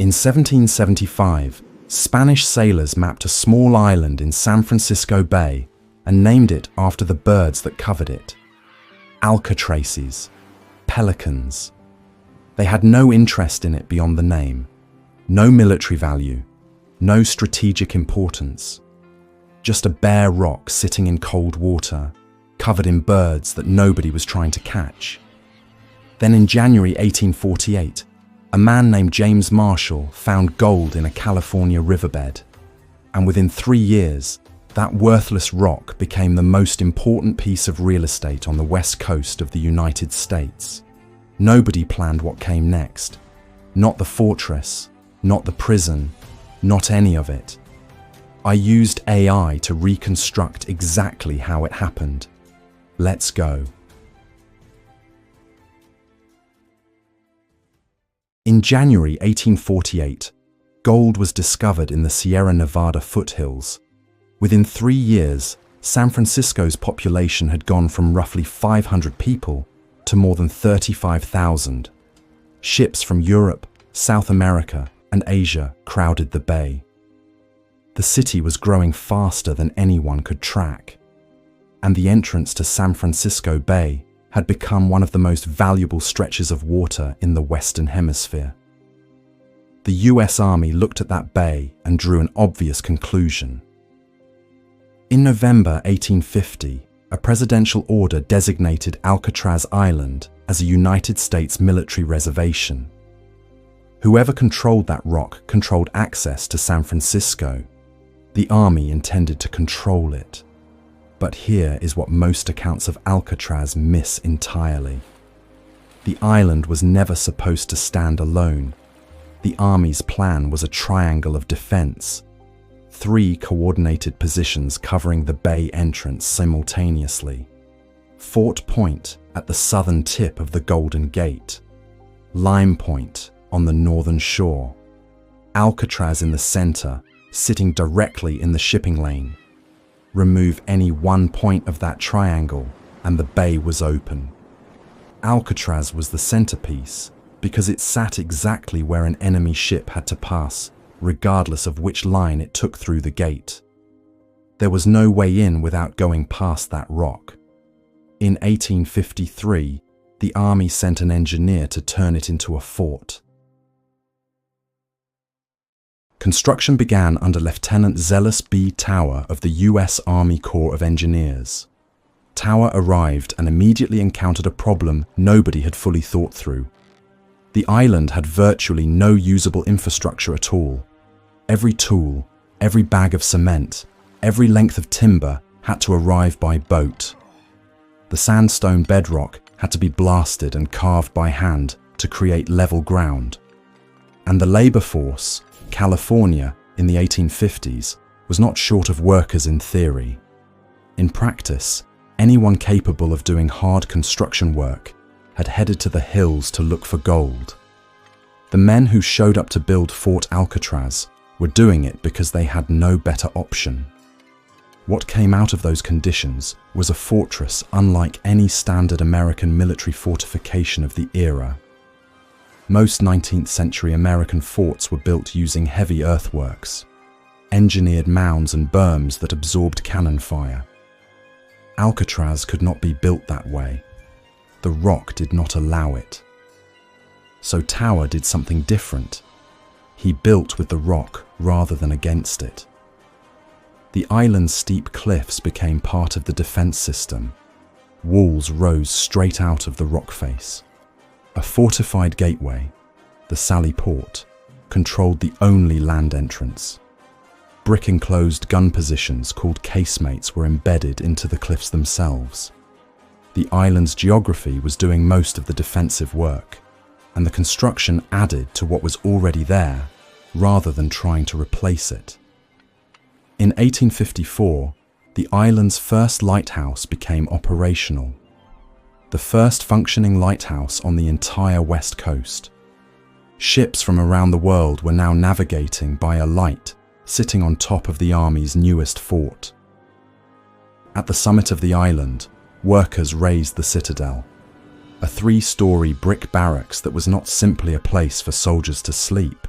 In 1775, Spanish sailors mapped a small island in San Francisco Bay and named it after the birds that covered it. Alcatrazes, pelicans. They had no interest in it beyond the name, no military value, no strategic importance. Just a bare rock sitting in cold water, covered in birds that nobody was trying to catch. Then in January 1848, a man named James Marshall found gold in a California riverbed. And within 3 years, that worthless rock became the most important piece of real estate on the west coast of the United States. Nobody planned what came next. Not the fortress, not the prison, not any of it. I used AI to reconstruct exactly how it happened. Let's go. In January 1848, gold was discovered in the Sierra Nevada foothills. Within 3 years, San Francisco's population had gone from roughly 500 people to more than 35,000. Ships from Europe, South America, and Asia crowded the bay. The city was growing faster than anyone could track, and the entrance to San Francisco Bay had become one of the most valuable stretches of water in the Western Hemisphere. The US Army looked at that bay and drew an obvious conclusion. In November 1850, a presidential order designated Alcatraz Island as a United States military reservation. Whoever controlled that rock controlled access to San Francisco. The Army intended to control it. But here is what most accounts of Alcatraz miss entirely. The island was never supposed to stand alone. The Army's plan was a triangle of defense, 3 coordinated positions covering the bay entrance simultaneously. Fort Point at the southern tip of the Golden Gate, Lime Point on the northern shore, Alcatraz in the center, sitting directly in the shipping lane. Remove any one point of that triangle and the bay was open. Alcatraz was the centerpiece because it sat exactly where an enemy ship had to pass, regardless of which line it took through the gate. There was no way in without going past that rock. In 1853, the Army sent an engineer to turn it into a fort. Construction began under Lieutenant Zealous B. Tower of the U.S. Army Corps of Engineers. Tower arrived and immediately encountered a problem nobody had fully thought through. The island had virtually no usable infrastructure at all. Every tool, every bag of cement, every length of timber had to arrive by boat. The sandstone bedrock had to be blasted and carved by hand to create level ground. And the labor force, California, in the 1850s, was not short of workers in theory. In practice, anyone capable of doing hard construction work had headed to the hills to look for gold. The men who showed up to build Fort Alcatraz were doing it because they had no better option. What came out of those conditions was a fortress unlike any standard American military fortification of the era. Most 19th century American forts were built using heavy earthworks, engineered mounds and berms that absorbed cannon fire. Alcatraz could not be built that way. The rock did not allow it. So Tower did something different. He built with the rock rather than against it. The island's steep cliffs became part of the defense system. Walls rose straight out of the rock face. A fortified gateway, the Sally Port, controlled the only land entrance. Brick-enclosed gun positions called casemates were embedded into the cliffs themselves. The island's geography was doing most of the defensive work, and the construction added to what was already there, rather than trying to replace it. In 1854, the island's first lighthouse became operational. The first functioning lighthouse on the entire west coast. Ships from around the world were now navigating by a light sitting on top of the Army's newest fort. At the summit of the island, workers raised the citadel, a 3-story brick barracks that was not simply a place for soldiers to sleep.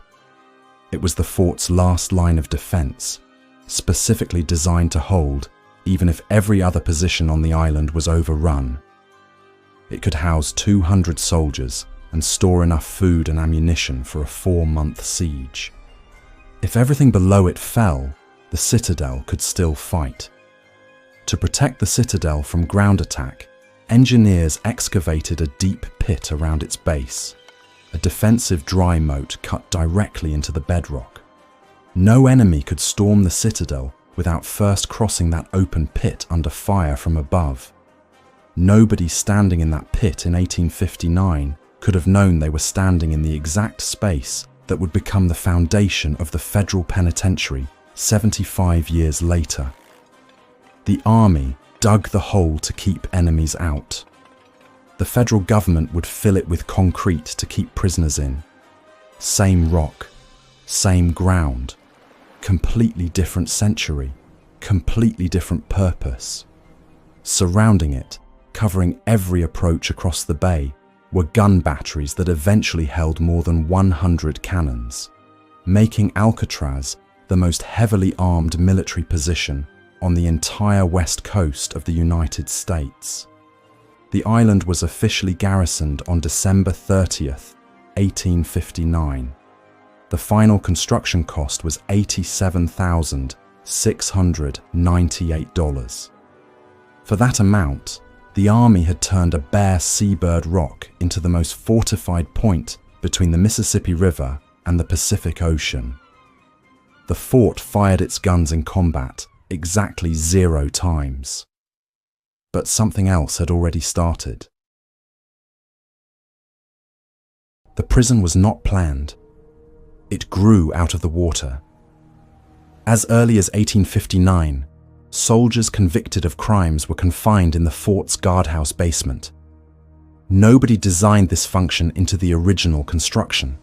It was the fort's last line of defense, specifically designed to hold even if every other position on the island was overrun. It could house 200 soldiers and store enough food and ammunition for a 4-month siege. If everything below it fell, the citadel could still fight. To protect the citadel from ground attack, engineers excavated a deep pit around its base, a defensive dry moat cut directly into the bedrock. No enemy could storm the citadel without first crossing that open pit under fire from above. Nobody standing in that pit in 1859 could have known they were standing in the exact space that would become the foundation of the federal penitentiary 75 years later. The army dug the hole to keep enemies out. The federal government would fill it with concrete to keep prisoners in. Same rock, same ground, completely different century, completely different purpose. Surrounding it, covering every approach across the bay, were gun batteries that eventually held more than 100 cannons, making Alcatraz the most heavily armed military position on the entire west coast of the United States. The island was officially garrisoned on December 30th, 1859. The final construction cost was $87,698. For that amount, the army had turned a bare seabird rock into the most fortified point between the Mississippi River and the Pacific Ocean. The fort fired its guns in combat exactly 0 times. But something else had already started. The prison was not planned. It grew out of the water. As early as 1859, soldiers convicted of crimes were confined in the fort's guardhouse basement. Nobody designed this function into the original construction.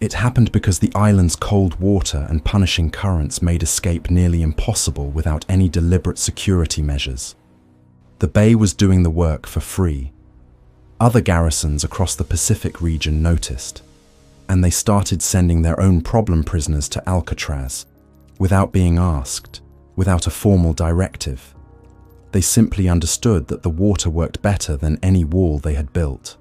It happened because the island's cold water and punishing currents made escape nearly impossible without any deliberate security measures. The bay was doing the work for free. Other garrisons across the Pacific region noticed, and they started sending their own problem prisoners to Alcatraz, without being asked, without a formal directive. They simply understood that the water worked better than any wall they had built.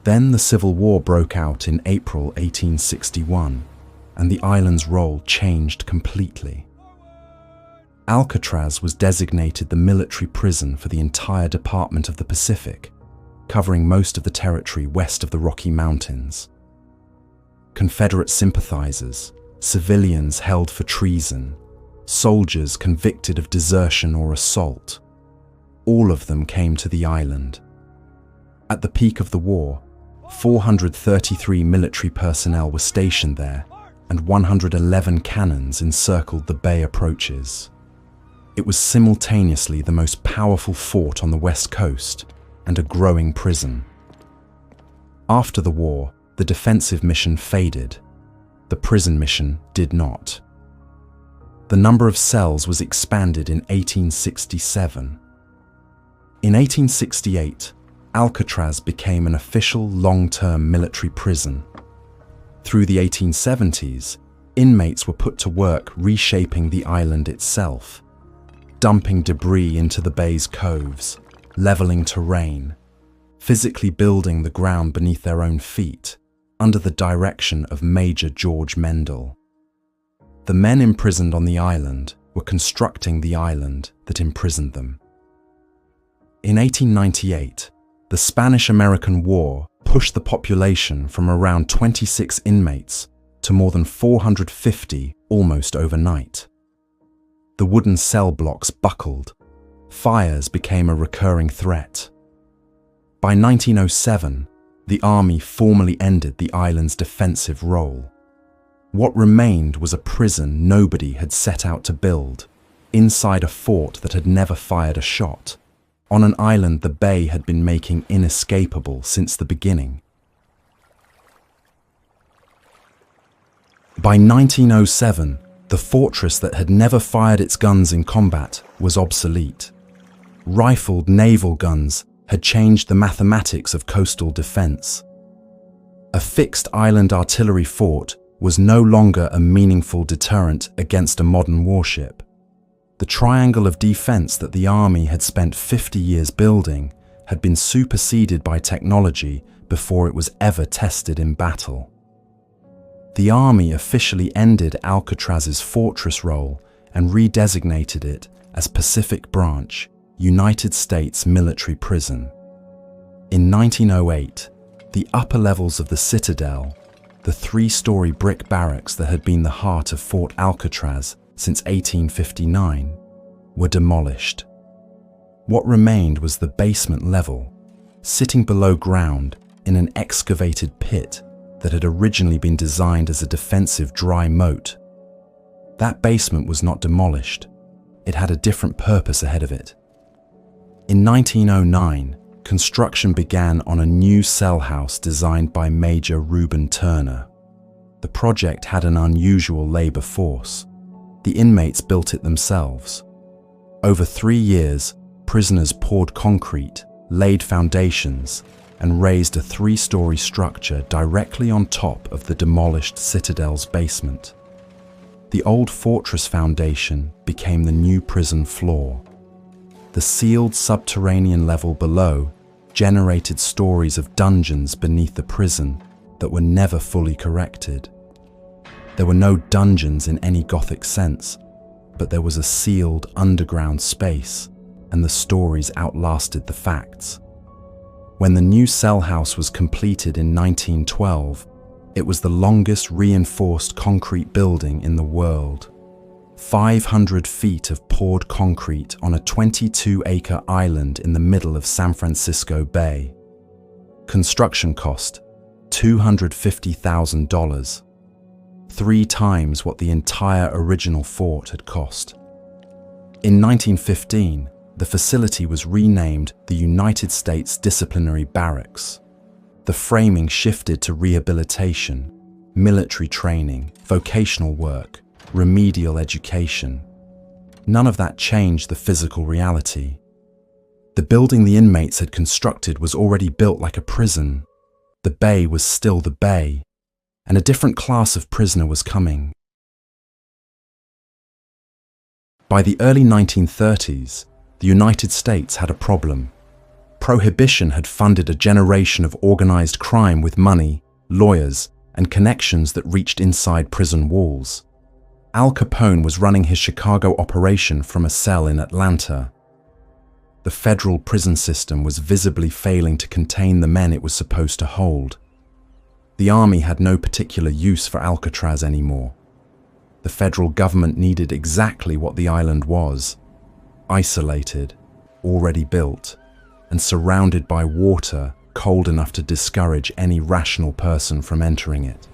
Then the Civil War broke out in April 1861, and the island's role changed completely. Alcatraz was designated the military prison for the entire Department of the Pacific, covering most of the territory west of the Rocky Mountains. Confederate sympathizers, civilians held for treason, soldiers convicted of desertion or assault, all of them came to the island. At the peak of the war, 433 military personnel were stationed there, and 111 cannons encircled the bay approaches. It was simultaneously the most powerful fort on the west coast and a growing prison. After the war, the defensive mission faded. The prison mission did not. The number of cells was expanded in 1867. In 1868, Alcatraz became an official long-term military prison. Through the 1870s, inmates were put to work reshaping the island itself, dumping debris into the bay's coves, leveling terrain, physically building the ground beneath their own feet, under the direction of Major George Mendel. The men imprisoned on the island were constructing the island that imprisoned them. In 1898, the Spanish-American War pushed the population from around 26 inmates to more than 450 almost overnight. The wooden cell blocks buckled. Fires became a recurring threat. By 1907, the army formally ended the island's defensive role. What remained was a prison nobody had set out to build, inside a fort that had never fired a shot, on an island the bay had been making inescapable since the beginning. By 1907, the fortress that had never fired its guns in combat was obsolete. Rifled naval guns had changed the mathematics of coastal defense. A fixed island artillery fort was no longer a meaningful deterrent against a modern warship. The triangle of defense that the Army had spent 50 years building had been superseded by technology before it was ever tested in battle. The Army officially ended Alcatraz's fortress role and redesignated it as Pacific Branch, United States Military Prison. In 1908, the upper levels of the Citadel, the three-story brick barracks that had been the heart of Fort Alcatraz since 1859, were demolished. What remained was the basement level, sitting below ground in an excavated pit that had originally been designed as a defensive dry moat. That basement was not demolished. It had a different purpose ahead of it. In 1909, construction began on a new cell house designed by Major Reuben Turner. The project had an unusual labor force. The inmates built it themselves. Over 3 years, prisoners poured concrete, laid foundations, and raised a 3-story structure directly on top of the demolished Citadel's basement. The old fortress foundation became the new prison floor. The sealed subterranean level below generated stories of dungeons beneath the prison that were never fully corrected. There were no dungeons in any Gothic sense, but there was a sealed underground space, and the stories outlasted the facts. When the new cell house was completed in 1912, it was the longest reinforced concrete building in the world. 500 feet of poured concrete on a 22-acre island in the middle of San Francisco Bay. Construction cost $250,000, 3 times what the entire original fort had cost. In 1915, the facility was renamed the United States Disciplinary Barracks. The framing shifted to rehabilitation, military training, vocational work, remedial education. None of that changed the physical reality. The building the inmates had constructed was already built like a prison. The bay was still the bay, and a different class of prisoner was coming. By the early 1930s, the United States had a problem. Prohibition had funded a generation of organized crime with money, lawyers, and connections that reached inside prison walls. Al Capone was running his Chicago operation from a cell in Atlanta. The federal prison system was visibly failing to contain the men it was supposed to hold. The Army had no particular use for Alcatraz anymore. The federal government needed exactly what the island was: isolated, already built, and surrounded by water cold enough to discourage any rational person from entering it.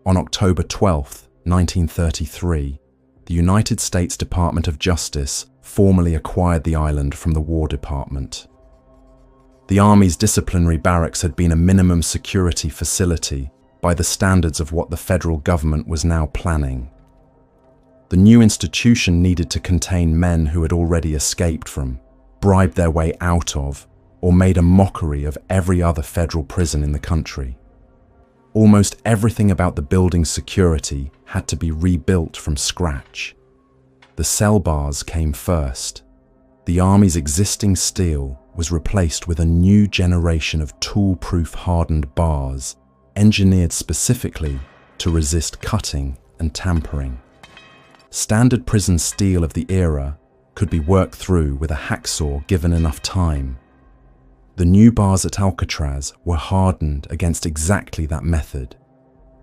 On October 12, 1933, the United States Department of Justice formally acquired the island from the War Department. The Army's disciplinary barracks had been a minimum security facility by the standards of what the federal government was now planning. The new institution needed to contain men who had already escaped from, bribed their way out of, or made a mockery of every other federal prison in the country. Almost everything about the building's security had to be rebuilt from scratch. The cell bars came first. The Army's existing steel was replaced with a new generation of tool-proof hardened bars, engineered specifically to resist cutting and tampering. Standard prison steel of the era could be worked through with a hacksaw given enough time. The new bars at Alcatraz were hardened against exactly that method.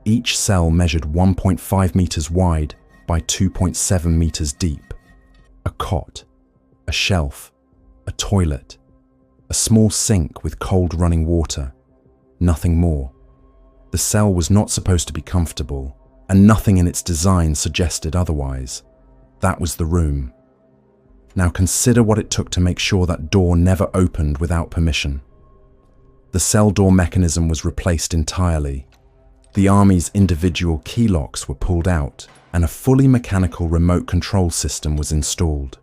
Each cell measured 1.5 meters wide by 2.7 meters deep. A cot, a shelf, a toilet, a small sink with cold running water, nothing more. The cell was not supposed to be comfortable, and nothing in its design suggested otherwise. That was the room. Now consider what it took to make sure that door never opened without permission. The cell door mechanism was replaced entirely. The Army's individual key locks were pulled out, and a fully mechanical remote control system was installed.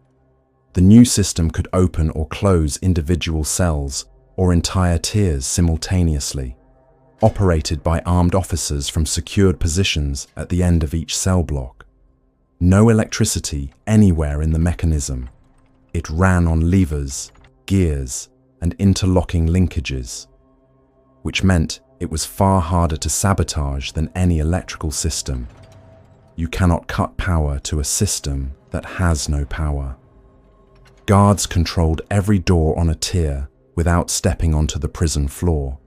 The new system could open or close individual cells or entire tiers simultaneously. operated by armed officers from secured positions at the end of each cell block. No electricity anywhere in the mechanism. It ran on levers, gears, and interlocking linkages, which meant it was far harder to sabotage than any electrical system. You cannot cut power to a system that has no power. Guards controlled every door on a tier without stepping onto the prison floor,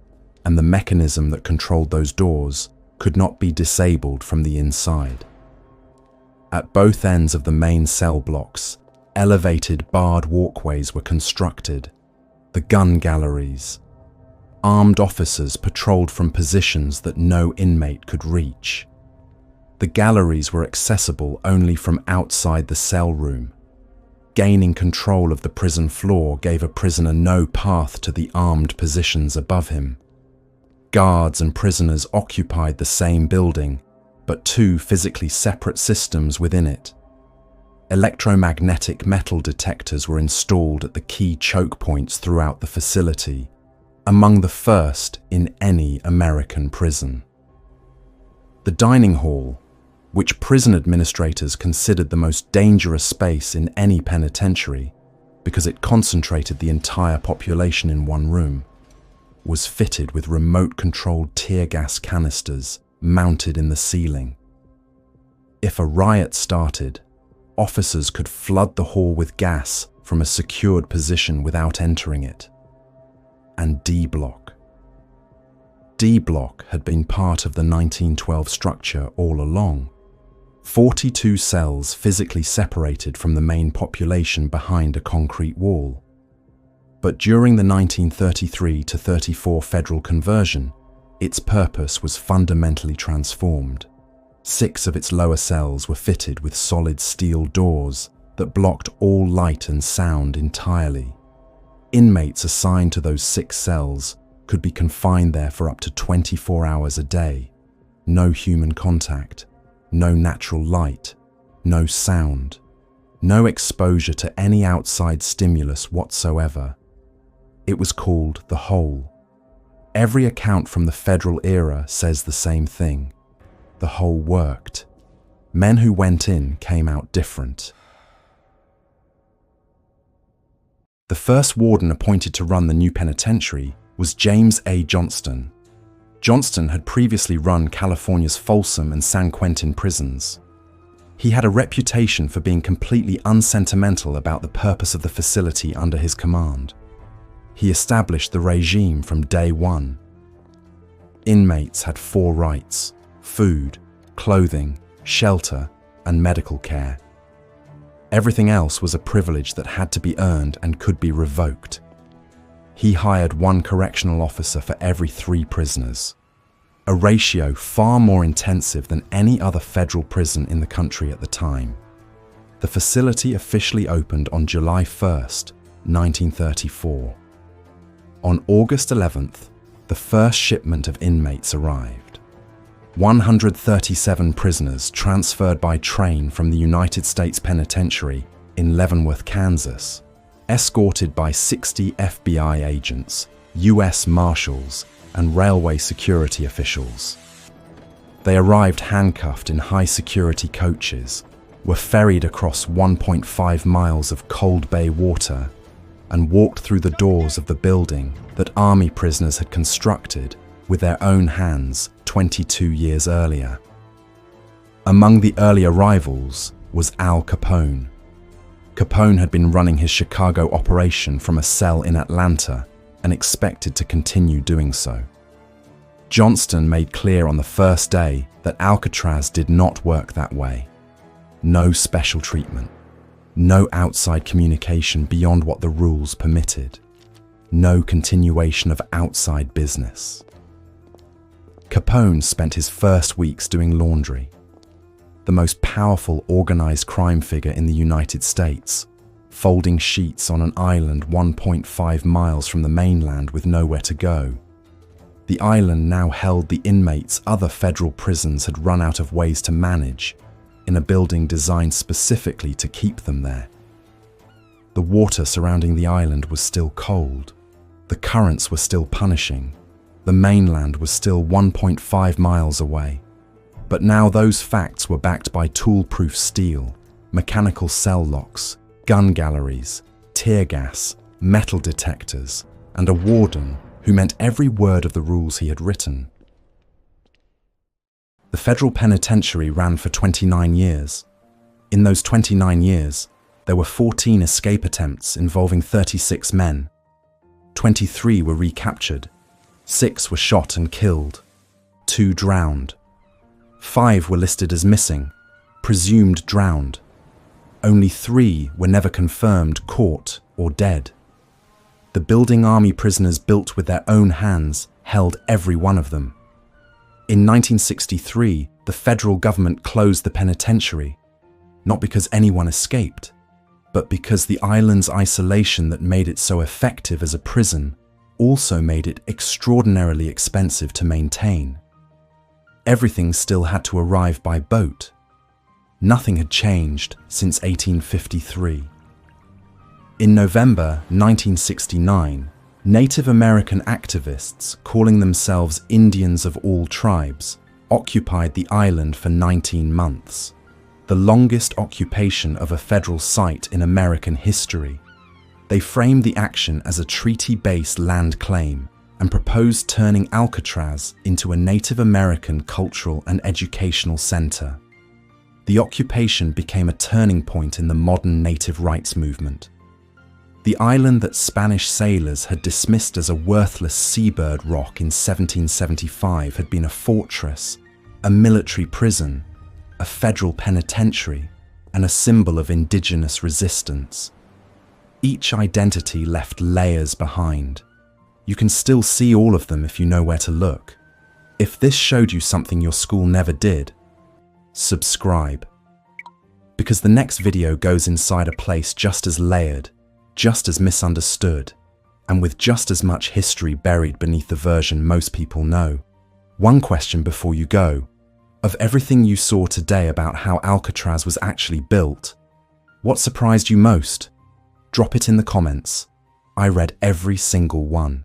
and the mechanism that controlled those doors could not be disabled from the inside. At both ends of the main cell blocks, elevated barred walkways were constructed, the gun galleries. Armed officers patrolled from positions that no inmate could reach. The galleries were accessible only from outside the cell room. Gaining control of the prison floor gave a prisoner no path to the armed positions above him. Guards and prisoners occupied the same building, but two physically separate systems within it. Electromagnetic metal detectors were installed at the key choke points throughout the facility, among the first in any American prison. The dining hall, which prison administrators considered the most dangerous space in any penitentiary because it concentrated the entire population in one room, was fitted with remote-controlled tear gas canisters mounted in the ceiling. If a riot started, officers could flood the hall with gas from a secured position without entering it. And D Block. D Block had been part of the 1912 structure all along. 42 cells physically separated from the main population behind a concrete wall. But during the 1933-34 federal conversion, its purpose was fundamentally transformed. 6 of its lower cells were fitted with solid steel doors that blocked all light and sound entirely. Inmates assigned to those 6 cells could be confined there for up to 24 hours a day. No human contact, no natural light, no sound, no exposure to any outside stimulus whatsoever. It was called the Hole. Every account from the federal era says the same thing. The Hole worked. Men who went in came out different. The first warden appointed to run the new penitentiary was James A. Johnston. Johnston had previously run California's Folsom and San Quentin prisons. He had a reputation for being completely unsentimental about the purpose of the facility under his command. He established the regime from day one. Inmates had 4 rights: food, clothing, shelter, and medical care. Everything else was a privilege that had to be earned and could be revoked. He hired 1 correctional officer for every 3 prisoners, a ratio far more intensive than any other federal prison in the country at the time. The facility officially opened on July 1st, 1934. On August 11th, the first shipment of inmates arrived. 137 prisoners transferred by train from the United States Penitentiary in Leavenworth, Kansas, escorted by 60 FBI agents, U.S. Marshals, and railway security officials. They arrived handcuffed in high-security coaches, were ferried across 1.5 miles of Cold Bay water, and walked through the doors of the building that Army prisoners had constructed with their own hands 22 years earlier. Among the early arrivals was Al Capone. Capone had been running his Chicago operation from a cell in Atlanta and expected to continue doing so. Johnston made clear on the first day that Alcatraz did not work that way. No special treatment, no outside communication beyond what the rules permitted, no continuation of outside business. Capone spent his first weeks doing laundry. The most powerful organized crime figure in the United States, folding sheets on an island 1.5 miles from the mainland with nowhere to go. The island now held the inmates other federal prisons had run out of ways to manage, in a building designed specifically to keep them there. The water surrounding the island was still cold. The currents were still punishing. The mainland was still 1.5 miles away. But now those facts were backed by tool-proof steel, mechanical cell locks, gun galleries, tear gas, metal detectors, and a warden who meant every word of the rules he had written. The federal penitentiary ran for 29 years. In those 29 years, there were 14 escape attempts involving 36 men. 23 were recaptured, 6 were shot and killed, 2 drowned. 5 were listed as missing, presumed drowned. Only 3 were never confirmed caught or dead. The building army prisoners built with their own hands held every one of them. In 1963, the federal government closed the penitentiary, not because anyone escaped, but because the island's isolation that made it so effective as a prison also made it extraordinarily expensive to maintain. Everything still had to arrive by boat. Nothing had changed since 1853. In November 1969, Native American activists, calling themselves Indians of all tribes, occupied the island for 19 months, the longest occupation of a federal site in American history. They framed the action as a treaty-based land claim and proposed turning Alcatraz into a Native American cultural and educational center. The occupation became a turning point in the modern native rights movement. The island that Spanish sailors had dismissed as a worthless seabird rock in 1775 had been a fortress, a military prison, a federal penitentiary, and a symbol of indigenous resistance. Each identity left layers behind. You can still see all of them if you know where to look. If this showed you something your school never did, subscribe. Because the next video goes inside a place just as layered, just as misunderstood, and with just as much history buried beneath the version most people know. One question before you go. Of everything you saw today about how Alcatraz was actually built, what surprised you most? Drop it in the comments. I read every single one.